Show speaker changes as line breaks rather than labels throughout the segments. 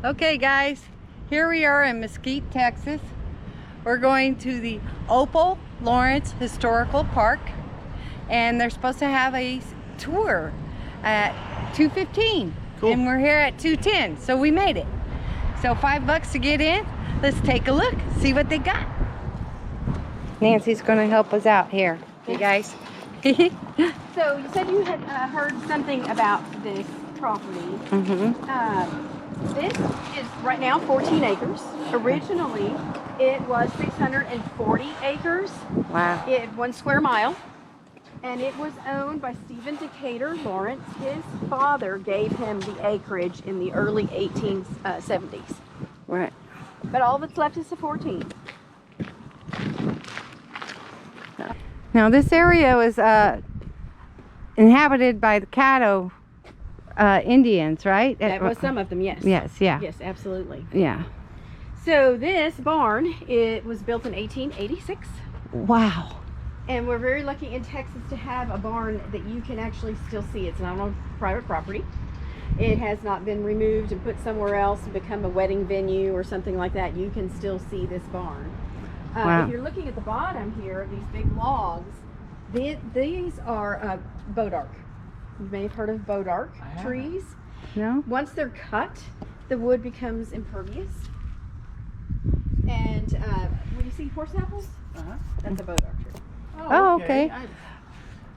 Okay guys, here we are in Mesquite, Texas. We're going to the Opal Lawrence Historical Park, and they're supposed to have a tour at 2:15. Cool. And we're here at 2:10, so we made it. So $5 to get in. Let's take a look, see what they got. Nancy's going to help us out here, you guys.
So you said you had heard something about this property. This is right now 14 acres. Originally, it was 640 acres.
Wow.
It 1 square mile. And it was owned by Stephen Decatur Lawrence. His father gave him the acreage in the early 1870s.
Right.
But all that's left is the 14.
Now this area was inhabited by the Caddo Indians, right?
That was some of them, yes.
Yes, yeah.
Yes, absolutely.
Yeah.
So this barn, it was built in 1886.
Wow.
And we're very lucky in Texas to have a barn that you can actually still see. It's not on private property. It has not been removed and put somewhere else and become a wedding venue or something like that. You can still see this barn.
Wow.
If you're looking at the bottom here, these big logs, these are bodark. You may have heard of bodark trees.
No?
Once they're cut, the wood becomes impervious. And when you see horse apples, that's a bodark tree.
Oh, okay.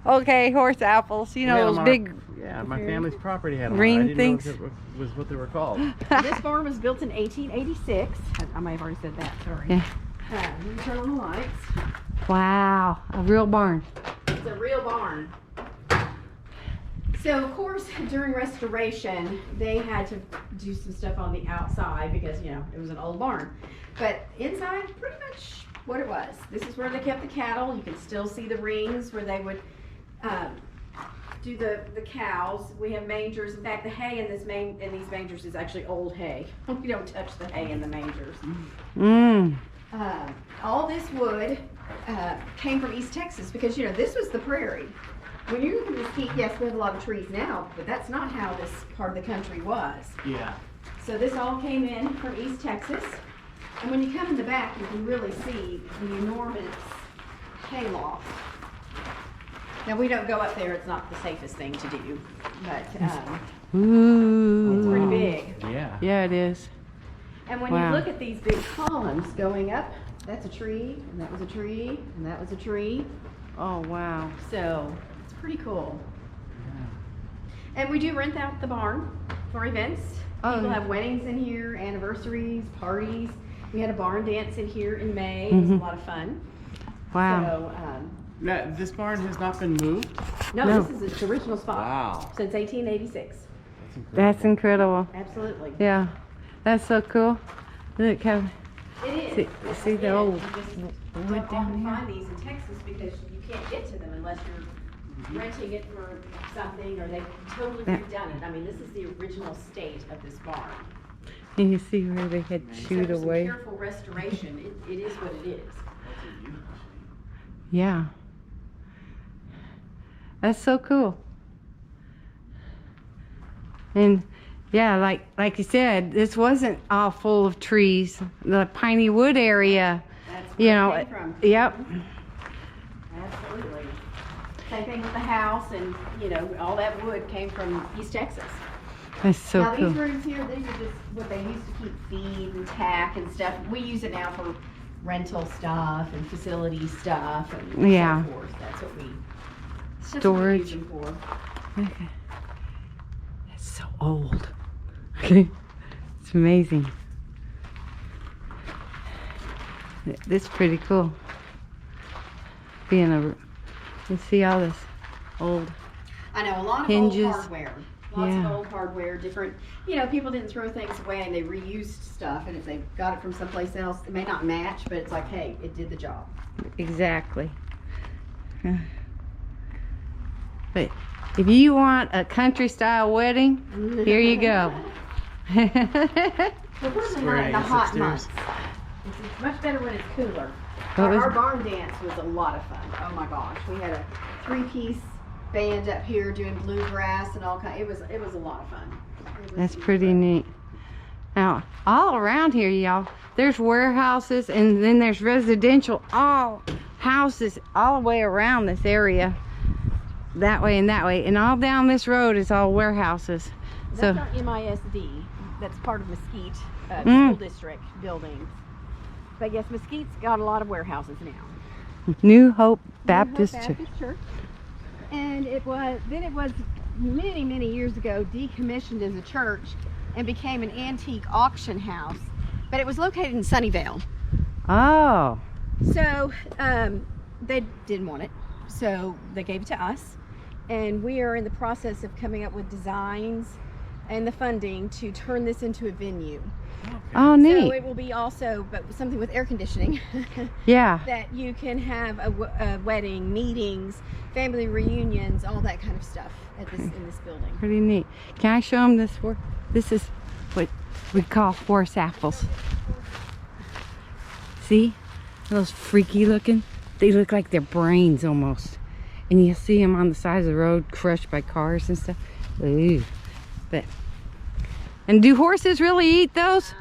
Okay, horse apples. You know, those big...
Yeah, my family's property had them.
Green
I didn't
things.
know it was what they were called.
This barn was built in 1886. I may have already said that, sorry.
Yeah.
Let me turn on the lights.
Wow, a real barn.
It's a real barn. So, of course, during restoration, they had to do some stuff on the outside because, you know, it was an old barn. But inside, pretty much what it was. This is where they kept the cattle. You can still see the rings where they would do the cows. We have mangers. In fact, the hay in these mangers is actually old hay. We don't touch the hay in the mangers. All this wood came from East Texas because, you know, this was the prairie. When you look at Mesquite, yes, we have a lot of trees now, but that's not how this part of the country was.
Yeah.
So this all came in from East Texas. And when you come in the back, you can really see the enormous hay loft. Now, we don't go up there. It's not the safest thing to do, but
Ooh.
it's pretty big.
Yeah.
Yeah, it is.
And when you look at these big columns going up, that's a tree, and that was a tree, and that was a tree.
Oh, wow.
So it's pretty cool. And we do rent out the barn for events. People have weddings in here, anniversaries, parties. We had a barn dance in here in May. It was a lot of fun.
Wow.
So,
Now, this barn has not been moved?
no, this is its original spot.
Wow.
Since 1886.
That's incredible.
Absolutely.
Yeah. That's so cool. Look how...
It is.
See the old
wood
wood down here?
Find these in Texas because you can't get to them unless you're renting it for something or they've totally redone it. I mean, this is the original state of this barn.
And you see where they had chewed
So for
away.
some careful restoration, it is what it is.
Yeah. That's so cool. And yeah, like you said, this wasn't all full of trees. The piney wood area,
That's
you
where
know.
it came from.
Yep.
Absolutely. Same thing with the house, and you know, all that wood came from East Texas.
That's so
Now
cool.
these rooms here, these are just what they used to keep feed and tack and stuff. We use it now for rental stuff and facility stuff and
Yeah.
so forth. That's what we
Storage.
use them for.
Okay. That's so old. Okay. It's amazing. This is pretty cool. Being a, you see all this old
I know a lot of
hinges.
old hardware. Lots of
Yeah.
old hardware, different, you know, people didn't throw things away and they reused stuff, and if they got it from someplace else, it may not match, but it's like, hey, it did the job.
Exactly. But if you want a country style wedding, here you go.
Well, probably not in the hot
upstairs.
months. It's much better when it's cooler.
What was-
Our barn dance was a lot of fun. Oh my gosh, we had a 3-piece band up here doing bluegrass and all kind. It was a lot of fun.
That's pretty neat. Now, all around here, y'all, there's warehouses and then there's residential, all houses all the way around this area. That way and that way. And all down this road is all warehouses.
That's not MISD. That's part of Mesquite School District buildings. But yes, Mesquite's got a lot of warehouses now.
New Hope Baptist Church.
Church. And it was many years ago decommissioned as a church and became an antique auction house. But it was located in Sunnyvale.
Oh.
So they didn't want it. So they gave it to us. And we are in the process of coming up with designs and the funding to turn this into a venue.
Oh, neat.
So it will be also, but something with air conditioning.
Yeah.
That you can have a wedding, meetings, family reunions, all that kind of stuff in this building.
Pretty neat. Can I show them this? This is what we call forest apples. See? Those freaky looking? They look like their brains almost. And you'll see them on the sides of the road crushed by cars and stuff. Ooh. But, and do horses really eat those?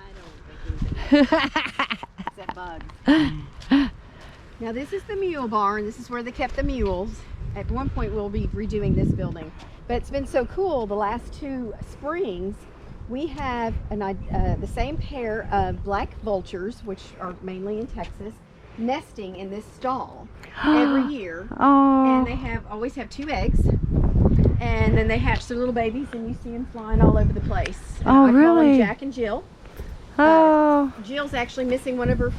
I don't think except bugs. Now this is the mule barn. This is where they kept the mules. At one point we'll be redoing this building. But it's been so cool the last 2 springs. We have the same pair of black vultures, which are mainly in Texas, nesting in this stall every year.
Oh.
And they always have 2 eggs. And then they hatch their little babies and you see them flying all over the place.
Oh,
I call
really?
them Jack and Jill.
Oh.
Jill's actually missing one of her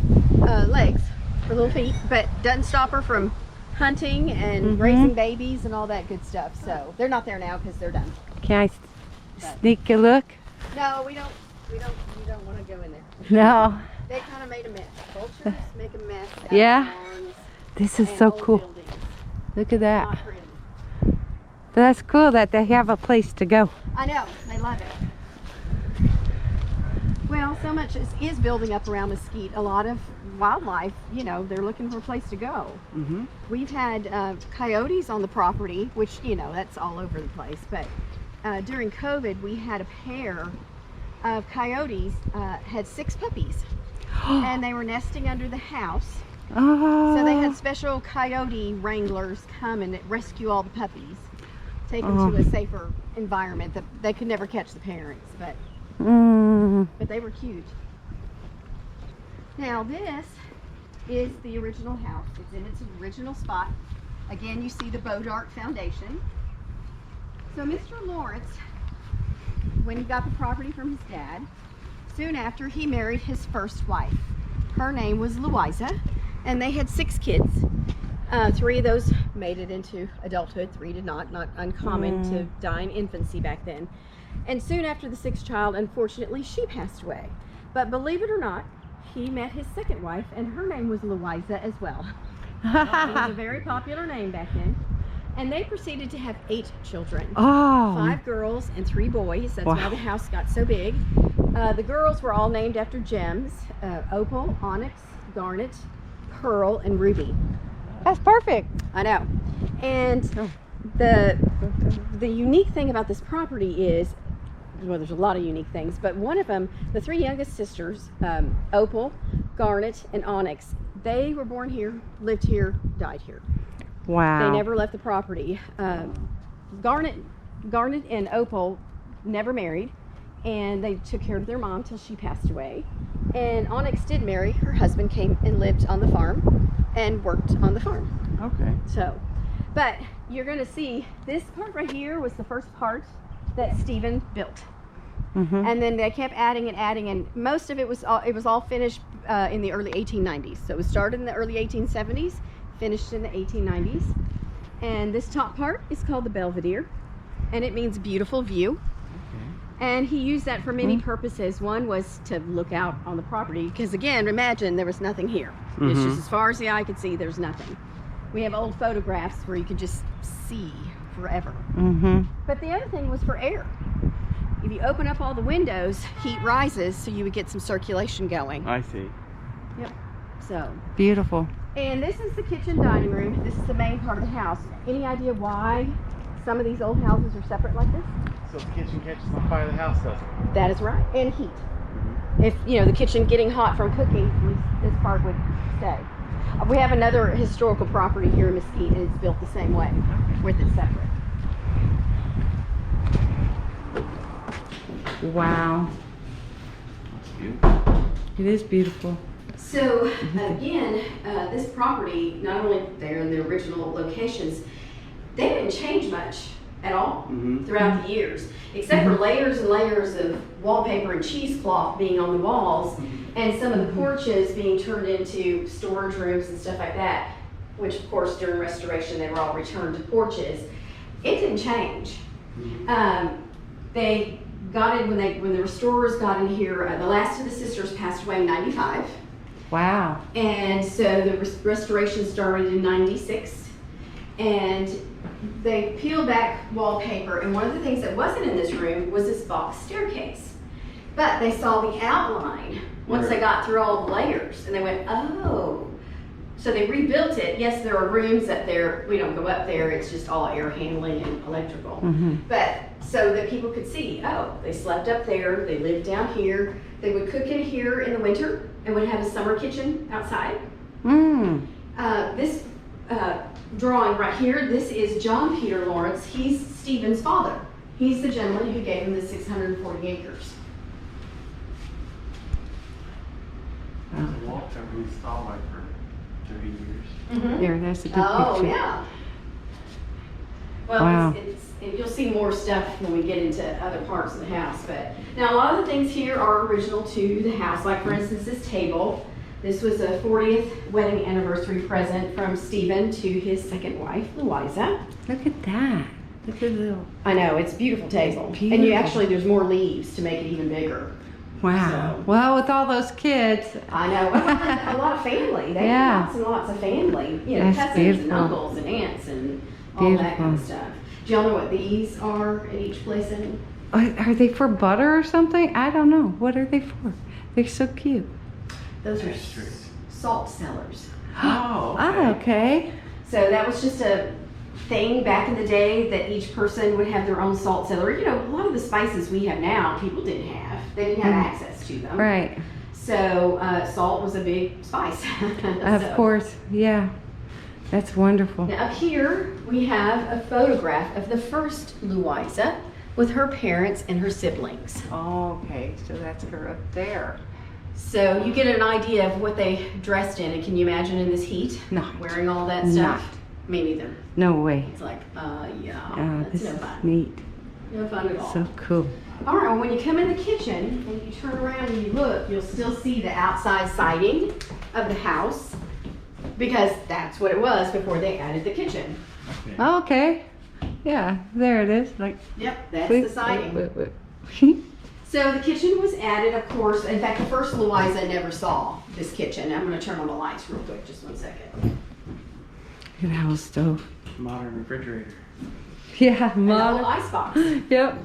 legs, her little feet, but doesn't stop her from hunting and raising babies and all that good stuff. So they're not there now because they're done.
Can I sneak a look?
No, we don't want to go in there.
No.
They kind of made a mess. Vultures make a mess. Out
Yeah.
of lawns
This is
and
so
old
cool.
buildings.
Look at that.
Not pretty.
That's cool that they have a place to go.
I know, they love it. Well, so much is building up around Mesquite. A lot of wildlife, you know, they're looking for a place to go. We've had coyotes on the property, which, you know, that's all over the place. But during COVID, we had a pair of coyotes, had 6 puppies. And they were nesting under the house.
Oh.
So they had special coyote wranglers come and rescue all the puppies. Take them to a safer environment. That they could never catch the parents, but they were cute. Now this is the original house. It's in its original spot. Again, you see the Bodart Foundation. So Mr. Lawrence, when he got the property from his dad, soon after he married his first wife. Her name was Louisa, and they had 6 kids. 3 of those made it into adulthood, 3 did not uncommon to die in infancy back then. And soon after the 6th child, unfortunately, she passed away. But believe it or not, he met his second wife, and her name was Louisa as well. It was a very popular name back then. And they proceeded to have 8 children.
Oh.
5 girls and 3 boys. That's why the house got so big. The girls were all named after gems: Opal, Onyx, Garnet, Pearl, and Ruby.
That's perfect.
I know. And the unique thing about this property is, well, there's a lot of unique things, but one of them, the 3 youngest sisters, Opal, Garnet, and Onyx, they were born here, lived here, died here.
Wow.
They never left the property. Garnet and Opal never married, and they took care of their mom till she passed away. And Onyx did marry. Her husband came and lived on the farm and worked on the farm.
Okay.
So, but you're going to see this part right here was the first part that Stephen built. And then they kept adding and adding, and most of it was all finished in the early 1890s. So it was started in the early 1870s, finished in the 1890s. And this top part is called the Belvedere, and it means beautiful view. And he used that for many purposes. One was to look out on the property, because again, imagine there was nothing here. It's just as far as the eye could see, there's nothing. We have old photographs where you could just see forever. But the other thing was for air. If you open up all the windows, heat rises, so you would get some circulation going.
I see.
Yep. So.
Beautiful.
And this is the kitchen dining room. This is the main part of the house. Any idea why some of these old houses are separate like this?
So if the kitchen catches on fire, the house doesn't.
That is right. And heat. if the kitchen getting hot from cooking, this part would stay. We have another historical property here in Mesquite, and it's built the same way, with it separate.
Wow.
That's beautiful.
It is beautiful.
So again, this property, not only they're in the original locations, they didn't change much at all throughout the years, except for layers and layers of wallpaper and cheesecloth being on the walls, and some of the porches being turned into storage rooms and stuff like that, which of course during restoration they were all returned to porches. It didn't change. They got in when the restorers got in here. The last of the sisters passed away in '95.
Wow.
And so the restoration started in '96, and they peeled back wallpaper, and one of the things that wasn't in this room was this box staircase. But they saw the outline once they got through all the layers, and they went, oh. So they rebuilt it. Yes, there are rooms up there. We don't go up there. It's just all air handling and electrical. But so that people could see, oh, they slept up there. They lived down here. They would cook in here in the winter and would have a summer kitchen outside. This drawing right here, this is John Peter Lawrence. He's Stephen's father. He's the gentleman who gave him the 640 acres.
There's a wallpaper we installed like for 30 years.
There, that's a good
Oh,
picture.
yeah. Well,
Wow.
you'll see more stuff when we get into other parts of the house. But now a lot of the things here are original to the house. Like for instance, this table. This was a 40th wedding anniversary present from Stephen to his second wife, Louisa.
Look at that. Look at the little.
I know, it's a beautiful table. And
Beautiful.
you actually, there's more leaves to make it even bigger.
Wow.
So-
Well, with all those kids.
I know. A lot of family. They
Yeah.
have lots and lots of family.
That's
Cousins
beautiful.
and uncles and aunts and all that kind of
Beautiful.
stuff. Do y'all know what these are at each place?
Are they for butter or something? I don't know. What are they for? They're so cute.
Those are
Pastries.
salt cellars.
Oh,
Oh, okay.
So that was just a thing back in the day that each person would have their own salt cellar. A lot of the spices we have now, people didn't have. They didn't have access to them.
Right.
So salt was a big spice.
Of
So-
course. Yeah. That's wonderful.
Now up here we have a photograph of the first Louisa with her parents and her siblings.
Okay, so that's her up there.
So you get an idea of what they dressed in, and can you imagine in this heat?
Not.
Wearing all that stuff?
Not.
Me neither.
No way.
It's like, yeah,
This
that's no
is
fun.
neat.
No fun at all.
So cool.
All right, well, when you come in the kitchen and you turn around and you look, you'll still see the outside siding of the house, because that's what it was before they added the kitchen.
Okay.
Okay. Yeah, there it is. Like.
Yep, that's the siding.
Look.
So the kitchen was added, of course. In fact, the first Louisa never saw this kitchen. I'm going to turn on the lights real quick, just 1 second.
Good house stove.
Modern refrigerator.
Yeah,
And a little
mom.
icebox.
Yep.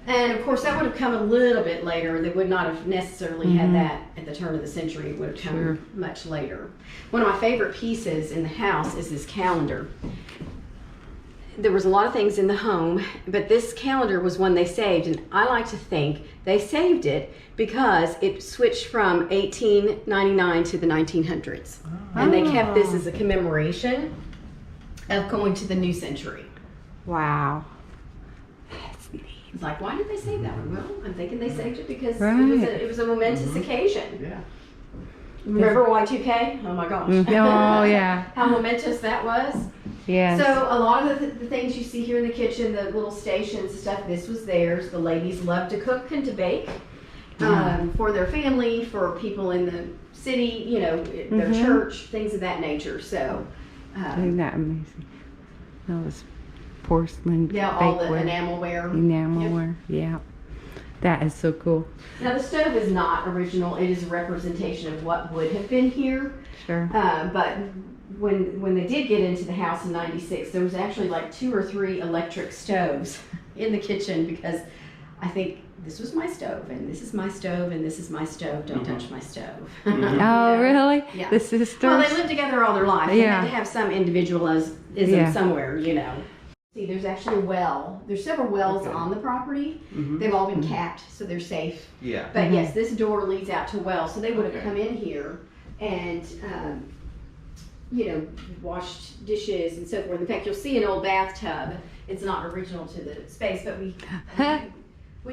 And of course, that would have come a little bit later. They would not have necessarily had that at the turn of the century. It would have come
Sure.
much later. One of my favorite pieces in the house is this calendar. There was a lot of things in the home, but this calendar was one they saved, and I like to think they saved it because it switched from 1899 to the 1900s. And they kept this as a commemoration of going to the new century.
Wow. That's neat.
It's like, why did they save that one? Well, I'm thinking they saved it because
Right.
it was a momentous occasion.
Yeah.
Remember Y2K? Oh my gosh.
Oh, yeah.
How momentous that was.
Yes.
So a lot of the things you see here in the kitchen, the little stations and stuff, this was theirs. The ladies loved to cook and to bake for their family, for people in the city, their church, things of that nature. So,
Isn't that amazing? That was porcelain.
yeah, all the
bakeware,
enamelware.
enamelware. Yeah. That is so cool.
Now the stove is not original. It is a representation of what would have been here.
Sure.
But when they did get into the house in '96, there was actually like 2 or 3 electric stoves in the kitchen, because I think this was my stove, and this is my stove, and this is my stove. Don't touch my stove.
Oh, really?
Yeah.
The sisters?
Well, they lived together all their life. They
Yeah.
had to have some individualism
Yeah.
somewhere, See, there's actually a well. There's several wells
Okay.
on the property.
Mhm.
They've all been capped, so they're safe.
Yeah.
But yes, this door leads out to a well, so they would have
Okay.
come in here and, you know, washed dishes and so forth. In fact, you'll see an old bathtub. It's not original to the space, but we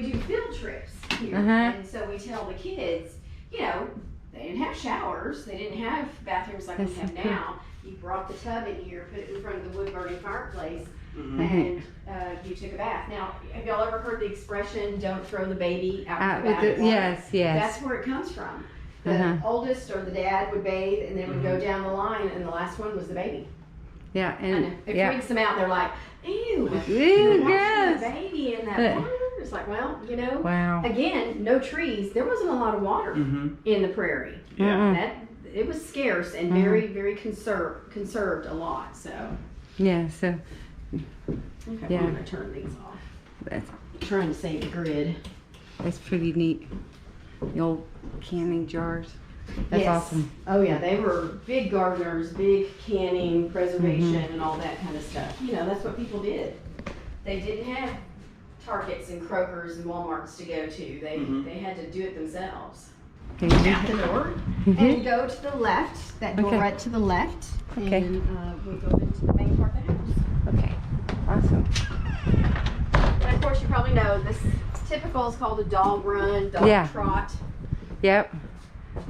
do field trips here, and so we tell the kids, you know, they didn't have showers, they didn't have bathrooms like we
That's
have
so cool.
now. You brought the tub in here, put it in front of the wood burning fireplace,
Mhm.
and you took a bath. Now, have y'all ever heard the expression, don't throw the baby out
Out
with the
with
bathwater?
the, yes, yes.
That's where it comes from. The oldest or the dad would bathe, and they would go down the line, and the last one was the baby.
Yeah,
I know.
and
It
yeah.
freaks them out. They're like, ew,
Ew,
you're washing
yes.
the baby in that water. It's like, well, you know,
Wow.
again, no trees. There wasn't a lot of water
Mhm.
in the prairie.
Yeah.
That it was scarce and very, very conserved a lot. So,
Yeah, so
okay,
Yeah.
I'm gonna turn these off.
that's,
Trying to save the grid.
that's pretty neat. The old canning jars. That's
Yes.
awesome.
Oh yeah, they were big gardeners, big canning, preservation, and all that kind of stuff. You know, that's what people did. They didn't have Targets and Krokers and Walmarts to go to. They had to do it themselves.
Thank you.
Out the door and go to the left. That door
Okay.
right to the left.
Okay.
And we'll go into the main part of the house.
Okay, awesome.
And of course, you probably know this typical is called a dog run, dog
Yeah.
trot.
Yep.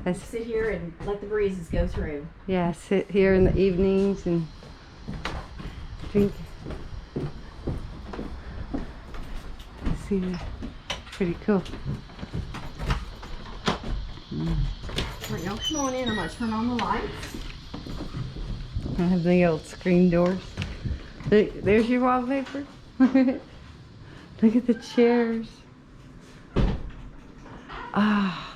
That's,
Sit here and let the breezes go through.
yeah, sit here in the evenings and drink. See, pretty cool.
All right, y'all come on in. I'm gonna turn on the lights.
I have the old screen doors. Look, there's your wallpaper. Look at the chairs. Ah,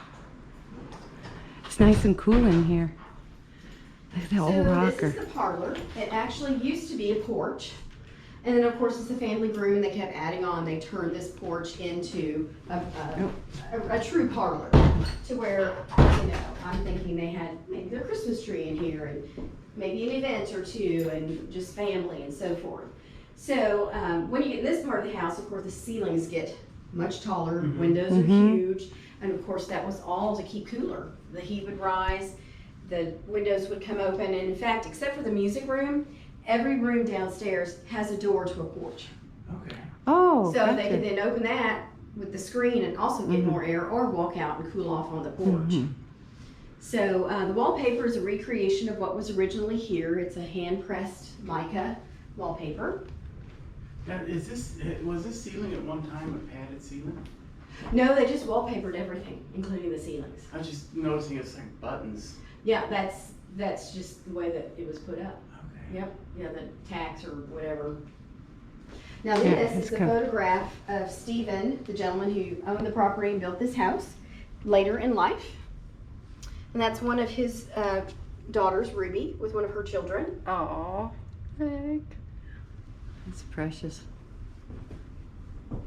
it's nice and cool in here. Look at that old
So
rocker.
this is the parlor. It actually used to be a porch. And then of course it's the family room, and they kept adding on. They turned this porch into a true parlor, to where, you know, I'm thinking they had maybe their Christmas tree in here, and maybe an event or two, and just family and so forth. So when you get in this part of the house, of course the ceilings get much taller, windows are huge, and of course that was all to keep cooler. The heat would rise, the windows would come open, and in fact, except for the music room, every room downstairs has a door to a porch.
Okay.
Oh,
So they
gotcha.
could then open that with the screen and also get more air, or walk out and cool off on the porch. So the wallpaper is a recreation of what was originally here. It's a hand-pressed mica wallpaper.
Now, was this ceiling at one time a padded ceiling?
No, they just wallpapered everything, including the ceilings.
I was just noticing it's like buttons.
Yeah, that's just the way that it was put up.
Okay.
Yep, yeah, the tax or whatever. Now
Yeah,
this
that's
is a
cool.
photograph of Stephen, the gentleman who owned the property and built this house later in life. And that's one of his daughters, Ruby, with one of her children.
Oh, heck. That's precious. Look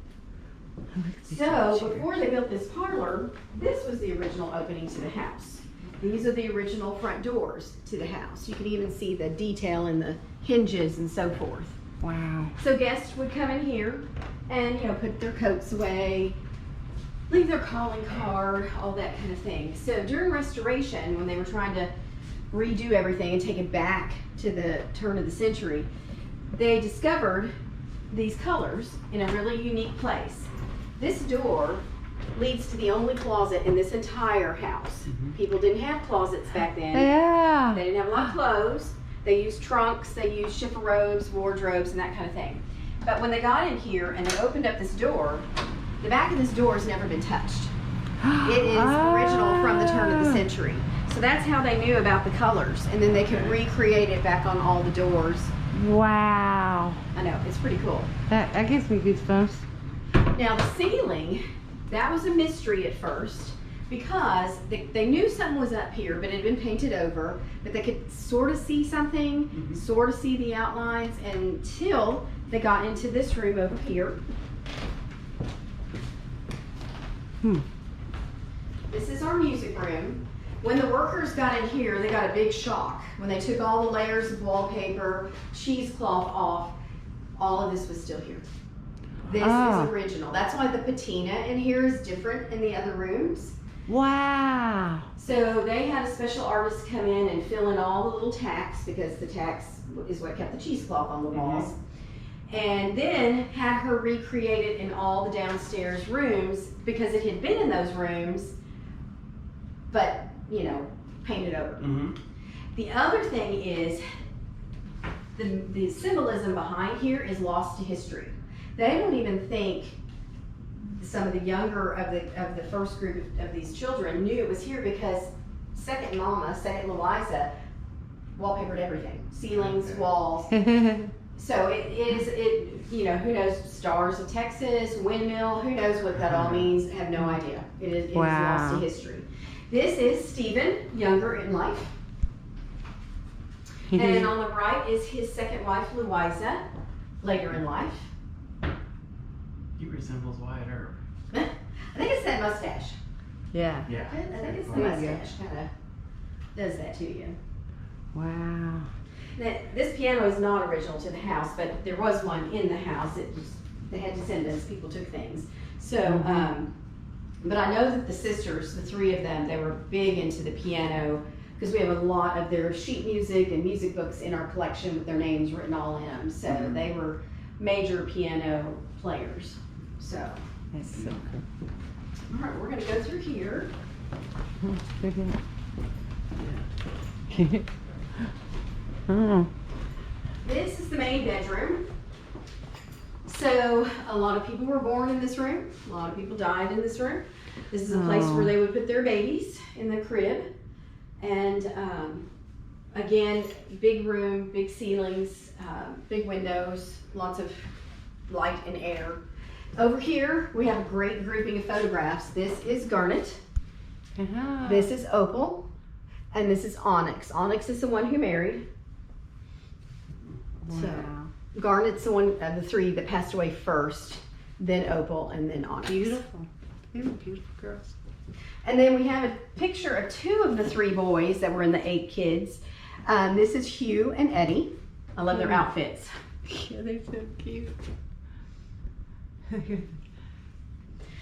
at these
So
chairs.
before they built this parlor, this was the original opening to the house. These are the original front doors to the house. You can even see the detail in the hinges and so forth.
Wow.
So guests would come in here and, you know, put their coats away, leave their calling card, all that kind of thing. So during restoration, when they were trying to redo everything and take it back to the turn of the century, they discovered these colors in a really unique place. This door leads to the only closet in this entire house. People didn't have closets back then.
Yeah.
They didn't have a lot of clothes. They used trunks, they used chiffon-robes, wardrobes, and that kind of thing. But when they got in here and they opened up this door, the back of this door has never been touched. It is original from the turn of the century. So that's how they knew about the colors, and then they could recreate it back on all the doors.
Wow.
I know, it's pretty cool.
That gives me goosebumps.
Now the ceiling, that was a mystery at first, because they knew something was up here, but it had been painted over, but they could sort of see something, sort of see the outlines, until they got into this room over here. This is our music room. When the workers got in here, they got a big shock. When they took all the layers of wallpaper, cheesecloth off, all of this was still here. This
Oh.
is original. That's why the patina in here is different in the other rooms.
Wow.
So they had a special artist come in and fill in all the little tacks, because the tacks is what kept the cheesecloth on the walls. And then had her recreate it in all the downstairs rooms, because it had been in those rooms, but, you know, painted over.
Mm-hmm.
The other thing is the symbolism behind here is lost to history. They don't even think some of the younger of the first group of these children knew it was here, because second Louisa wallpapered everything, ceilings, walls. So it you know, who knows, Stars of Texas, windmill, who knows what that all means, have no idea. It is lost to history. This is Stephen, younger in life. And on the right is his second wife, Louisa, later in life.
He resembles Wyatt Earp.
I think it's that mustache.
Yeah.
Yeah.
I think it's the
There you go.
mustache kind of does that to you.
Wow.
Now, this piano is not original to the house, but there was one in the house. They had descendants, people took things. So, but I know that the sisters, the three of them, they were big into the piano, because we have a lot of their sheet music and music books in our collection with their names written all in them. So they were major piano players. So,
That's so
all right, we're gonna go through here.
cool. Oh.
This is the main bedroom. So a lot of people were born in this room. A lot of people died in this room. This is a place where they would put their babies in the crib. And again, big room, big ceilings, big windows, lots of light and air. Over here, we have a great grouping of photographs. This is Garnet.
Uh-huh.
This is Opal. And this is Onyx. Onyx is the one who married.
Wow.
So Garnet's the one of the three that passed away first, then Opal, and then Onyx.
Beautiful. They were beautiful girls.
And then we have a picture of two of the three boys that were in the 8 kids. This is Hugh and Eddie. I love their outfits.
Yeah, they're so cute.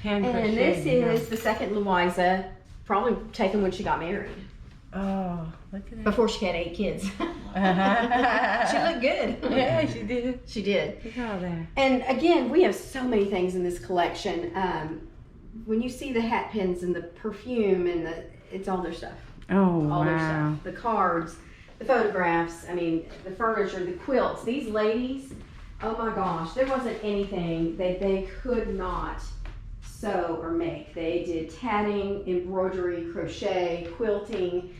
And this is the second Louisa, probably taken when she got married,
Oh, look at that.
before she had 8 kids. She looked good.
Yeah, she did.
She did.
Look at all that.
And again, we have so many things in this collection. When you see the hat pins and the perfume and it's all their stuff.
Oh,
All their
wow.
stuff. The cards, the photographs, I mean, the furniture, the quilts. These ladies, oh my gosh, there wasn't anything that they could not sew or make. They did tatting, embroidery, crochet, quilting.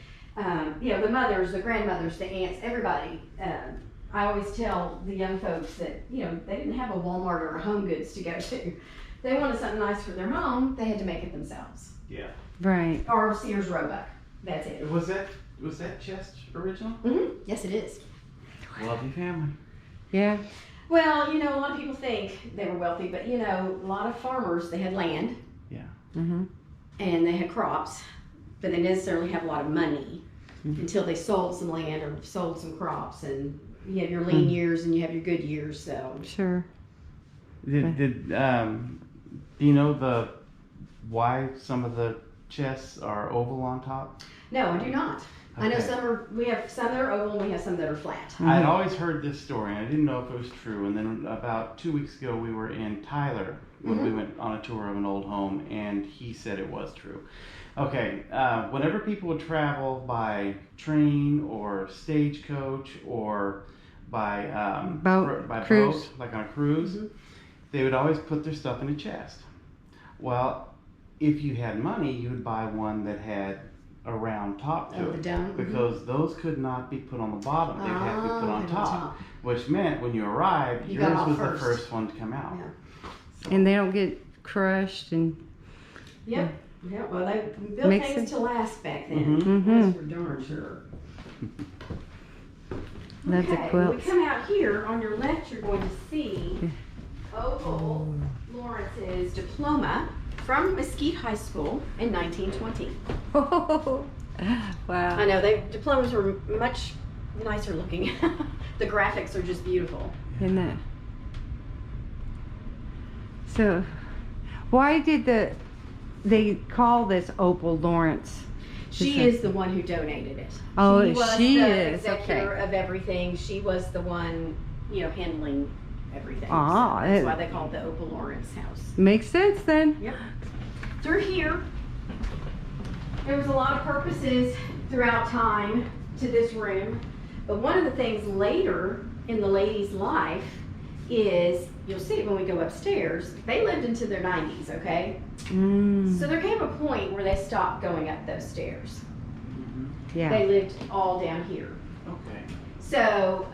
You know, the mothers, the grandmothers, the aunts, everybody. I always tell the young folks that, you know, they didn't have a Walmart or a Home Goods to go to. They wanted something nice for their home, they had to make it themselves.
Yeah.
Right.
Or Sears Roebuck. That's it.
Was that chest original?
Yes, it is.
Lovely family.
Yeah.
Well, you know, a lot of people think they were wealthy, but you know, a lot of farmers, they had land
Mm-hmm.
and they had crops, but they didn't necessarily have a lot of money until they sold some land or sold some crops, and you have your lean years and you have your good years, so.
Sure.
Do you know why some of the chests are oval on top?
No, I do not. I know
Okay.
we have some that are oval and we have some that are flat.
I'd always heard this story and I didn't know if it was true. And then about 2 weeks ago, we were in Tyler when we went on a tour of an old home, and he said it was true. Okay, whenever people would travel by train or stagecoach or by
Cruise.
boat, like on a cruise, they would always put their stuff in a chest. Well, if you had money, you would buy one that had a round top to
Oh,
it,
the dome?
because those could not be put on the bottom. They would have to be put on
put on
top,
top.
which meant when you arrived,
You got
yours
off
was
first.
the first one to come out.
Yeah.
So-
And they don't get crushed and
Yep. Yeah, well, they built
Makes
things
sense.
to last back then.
Mhm.
That's for darn sure.
love the
Okay, when we
quilts.
come out here, on your left, you're going to see Opal Lawrence's diploma from Mesquite High School in 1920.
Wow.
I know, diplomas were much nicer looking. The graphics are just beautiful.
Isn't that? So, why did they call this Opal Lawrence?
She is the one who donated it.
Oh,
she was
she
the
is,
executor
okay.
of everything. She was the one, handling everything.
Ah,
So that's why they call it the Opal Lawrence house.
Makes sense then.
Yep. Through here, there was a lot of purposes throughout time to this room, but one of the things later in the lady's life is, you'll see it when we go upstairs, they lived into their 90s, okay? So there came a point where they stopped going up those stairs.
Yeah.
They lived all down here.
Okay.
So,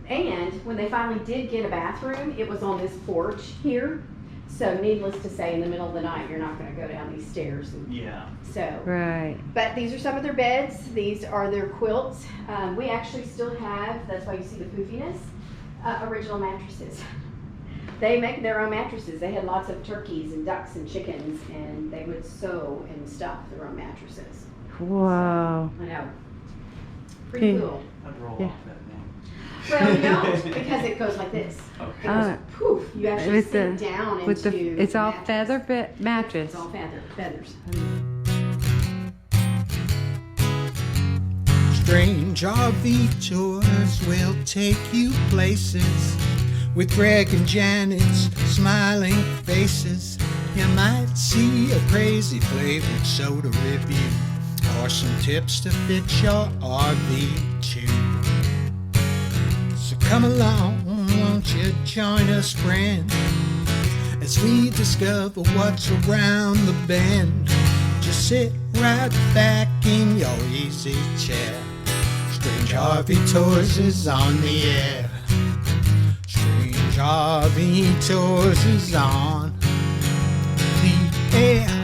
and when they finally did get a bathroom, it was on this porch here. So needless to say, in the middle of the night, you're not gonna go down these stairs.
Yeah.
So,
Right.
but these are some of their beds. These are their quilts. We actually still have, that's why you see the poofiness, original mattresses. They make their own mattresses. They had lots of turkeys and ducks and chickens, and they would sew and stuff their own mattresses.
Wow.
I know. Pretty
Yeah.
cool.
I'd roll
Yeah.
off that thing.
Well, you don't, because it goes like this. It goes poof. You actually
With
sink
the-
down
With
into
the, it's all
mattress.
feather mattress.
It's all feathers.
Strange RV tours will take you places with Greg and Janet's smiling faces. You might see a crazy flavored soda review or some tips to fit your RV too. So come along, won't you join us, friend, as we discover what's around the bend. Just sit right back in your easy chair. Strange RV Tours is on the air. Strange RV Tours is on the air.